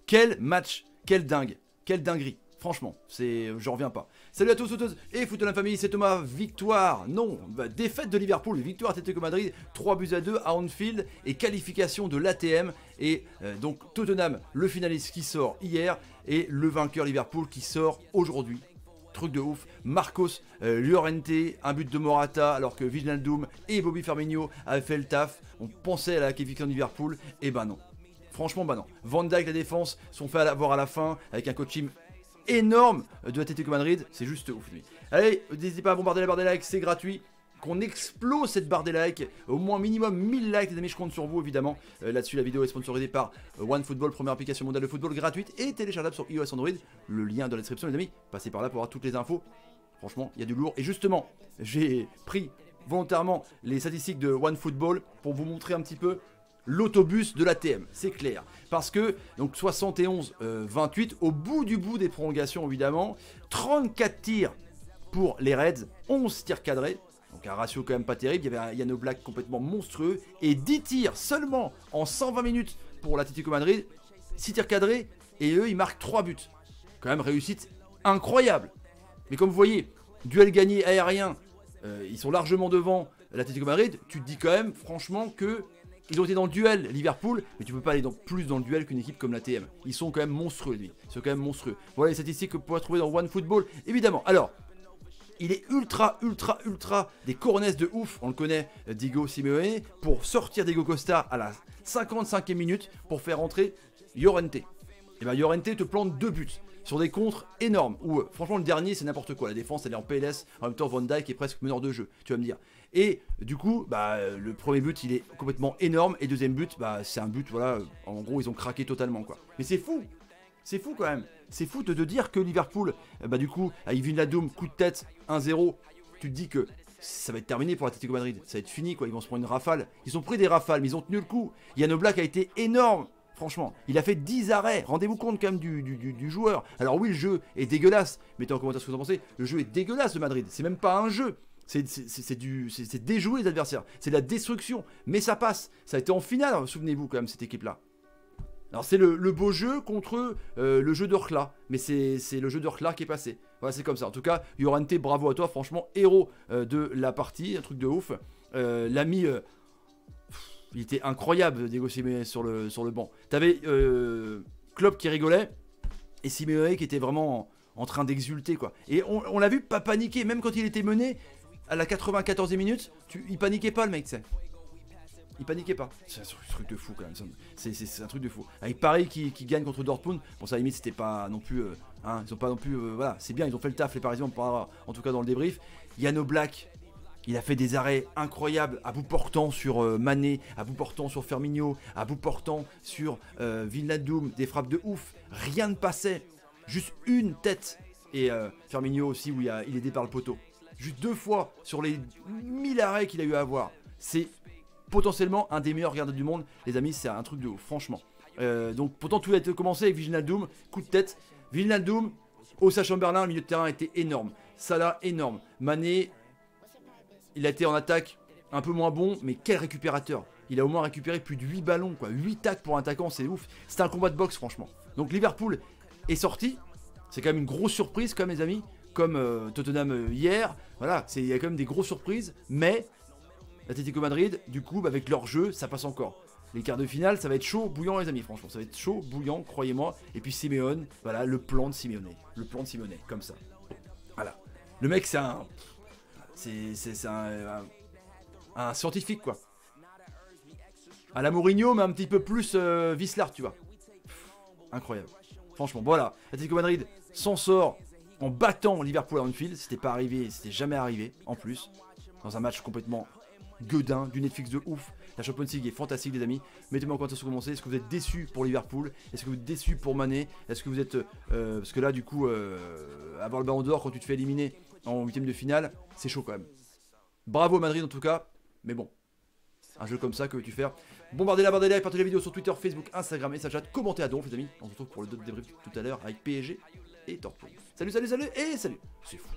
Quel match, quel dingue, quelle dinguerie. Franchement, j'en reviens pas. Salut à tous, footeuses et foot de la famille, c'est Thomas. Victoire, non, défaite de Liverpool, victoire Atlético Madrid, 3-2 à Anfield et qualification de l'ATM. Et donc Tottenham, le finaliste qui sort hier et le vainqueur Liverpool qui sort aujourd'hui. Truc de ouf, Marcos Llorente, un but de Morata alors que Wijnaldum et Bobby Firmino avaient fait le taf. On pensait à la qualification de Liverpool, et ben non. Franchement, bah non. Van Dijk, la défense, sont fait avoir à la fin avec un coaching énorme de Atlético Madrid. C'est juste ouf, lui. Allez, n'hésitez pas à bombarder la barre des likes, c'est gratuit. Qu'on explose cette barre des likes, au moins minimum 1000 likes, les amis, je compte sur vous évidemment. Là-dessus, la vidéo est sponsorisée par OneFootball, première application mondiale de football gratuite et téléchargeable sur iOS Android. Le lien dans la description, les amis. Passez par là pour avoir toutes les infos. Franchement, il y a du lourd. Et justement, j'ai pris volontairement les statistiques de OneFootball pour vous montrer un petit peu l'autobus de l'ATM, c'est clair. Parce que, donc 71-28, au bout du bout des prolongations évidemment, 34 tirs pour les Reds, 11 tirs cadrés. Donc un ratio quand même pas terrible, il y avait un Yann Oblak complètement monstrueux. Et 10 tirs seulement en 120 minutes pour l'Atlético Madrid, 6 tirs cadrés, et eux ils marquent 3 buts. Quand même réussite incroyable. Mais comme vous voyez, duel gagné aérien, ils sont largement devant l'Atlético Madrid. Tu te dis quand même franchement que ils ont été dans le duel Liverpool, mais tu peux pas aller plus dans le duel qu'une équipe comme l'ATM. Ils sont quand même monstrueux, lui. Ils sont quand même monstrueux. Voilà les statistiques que vous pourrez trouver dans OneFootball, évidemment. Alors, il est ultra des coronesses de ouf. On le connaît, Diego Simeone, pour sortir Diego Costa à la 55e minute pour faire entrer Llorente. Et bien Llorente te plante 2 buts sur des contres énormes. Où franchement le dernier c'est n'importe quoi. La défense elle est en PLS. En même temps Van Dijk est presque meneur de jeu. Tu vas me dire. Et du coup le premier but il est complètement énorme. Et deuxième but c'est un but voilà. En gros ils ont craqué totalement quoi. Mais c'est fou. C'est fou quand même. C'est fou de dire que Liverpool du coup avec Wijnaldum coup de tête 1-0. Tu te dis que ça va être terminé pour l'Atlético Madrid. Ça va être fini quoi. Ils vont se prendre une rafale. Ils ont pris des rafales mais ils ont tenu le coup. Yann Oblak a été énorme. Franchement, il a fait 10 arrêts. Rendez-vous compte quand même du joueur. Alors oui, le jeu est dégueulasse. Mettez en commentaire ce que vous en pensez. Le jeu est dégueulasse de Madrid. C'est même pas un jeu. C'est déjouer les adversaires. C'est de la destruction. Mais ça passe. Ça a été en finale, souvenez-vous quand même, cette équipe-là. Alors c'est le beau jeu contre le jeu d'Orkla. Mais c'est le jeu d'Orkla qui est passé. Voilà, c'est comme ça. En tout cas, Llorente, bravo à toi. Franchement, héros de la partie. Un truc de ouf. L'ami... il était incroyable, Diego Simeone sur le banc. T'avais Klopp qui rigolait et Simeone qui était vraiment en train d'exulter quoi. Et on l'a vu pas paniquer, même quand il était mené à la 94e minute, il paniquait pas le mec, tu sais. Il paniquait pas. C'est un truc de fou quand même. C'est un truc de fou. Avec Paris qui gagne contre Dortmund, bon ça à la limite c'était pas non plus... ils ont pas non plus... voilà, c'est bien, ils ont fait le taf les Parisiens, en tout cas dans le débrief. Yann Oblak... il a fait des arrêts incroyables à bout portant sur Mané, à bout portant sur Firmino, à bout portant sur Wijnaldum, des frappes de ouf. Rien ne passait. Juste une tête. Et Firmino aussi où il est aidé par le poteau. Juste 2 fois sur les 1000 arrêts qu'il a eu à avoir. C'est potentiellement un des meilleurs gardiens du monde. Les amis, c'est un truc de ouf, franchement. Donc pourtant tout a été commencé avec Wijnaldum, coup de tête. Wijnaldum, Ossa Chamberlain, le milieu de terrain était énorme. Salah, énorme. Mané... il a été en attaque un peu moins bon, mais quel récupérateur. Il a au moins récupéré plus de 8 ballons, quoi. 8 tacles pour un attaquant, c'est ouf. C'était un combat de boxe, franchement. Donc Liverpool est sorti. C'est quand même une grosse surprise, comme les amis. Comme Tottenham hier. Voilà, il y a quand même des grosses surprises. Mais l'Atlético Madrid, du coup, avec leur jeu, ça passe encore. Les quarts de finale, ça va être chaud, bouillant, les amis, franchement. Ça va être chaud, bouillant, croyez-moi. Et puis Simeone, voilà, le plan de Simeone. Le plan de Simeone, comme ça. Voilà. Le mec, c'est un... c'est un scientifique quoi. À la Mourinho mais un petit peu plus Vislard tu vois. Incroyable. Franchement voilà. Atlético Madrid s'en sort en battant Liverpool à Anfield. C'était pas arrivé, c'était jamais arrivé en plus. Dans un match complètement gueudin, du Netflix de ouf. La Champions League est fantastique les amis. Mettez-moi en commentaire ce que vous pensez. Est-ce que vous êtes déçus pour Liverpool? Est-ce que vous êtes déçus pour Mané? Est-ce que vous êtes... parce que là du coup avoir le ballon d'or quand tu te fais éliminer en 8ème de finale, c'est chaud quand même. Bravo Madrid en tout cas, mais bon, un jeu comme ça que veux-tu faire? Bombardez la barre des likes, partagez la vidéo sur Twitter, Facebook, Instagram et Snapchat, commentez à donf les amis. On se retrouve pour le débrief tout à l'heure avec PSG et Dortmund. Salut, salut, salut et salut. C'est fou.